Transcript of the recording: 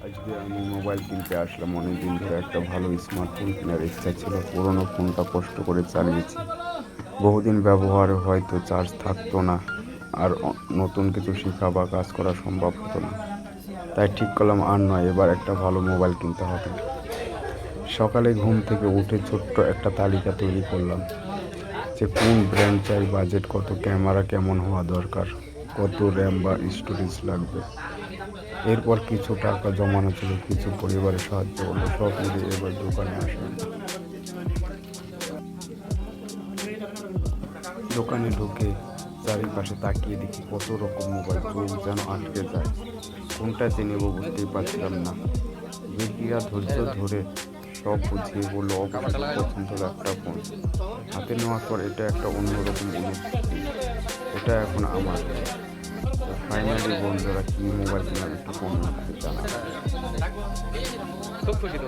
আজকে আমি মোবাইল কিনতে আসলাম। অনেকদিন ধরে একটা ভালো স্মার্টফোন কেনার ইচ্ছা ছিল। পুরোনো ফোনটা কষ্ট করে চালিয়েছি, বহুদিন ব্যবহার হয়তো চার্জ থাকতো না, আর নতুন কিছু শেখা বা কাজ করা সম্ভব হতো না। তাই ঠিক করলাম আর নয়, এবার একটা ভালো মোবাইল কিনতে হবে। সকালে ঘুম থেকে উঠে ছোট্ট একটা তালিকা তৈরি করলাম, যে কোন ব্র্যান্ড চাই, বাজেট কত, ক্যামেরা কেমন হওয়া দরকার, কত র্যাম বা স্টোরেজ লাগবে। এরপর কিছু টাকা জমানো ছিল, কিছু পরিবারের সাহায্য করলো, সব মিলিয়ে এবার দোকানে আসলাম। দোকানে ঢুকে চারিপাশে তাকিয়ে দেখি কত রকম মোবাইল, চোখ যেন আটকে যায়। কোনটা যে নেবো বুঝতেই পারছিলাম না। বিক্রিয়া ধৈর্য ধরে সব বুঝিয়ে বললো, অবশ্যই পছন্দ হলো একটা ফোন। হাতে নেওয়ার পর এটা একটা অন্যরকম অনুভূতি, এটা এখন আমার। ফাইনালি বন্ধুরা, কি মোবাইল কিনলাম একটু কমেন্ট করে জানাবেন। খুব খুশি তো।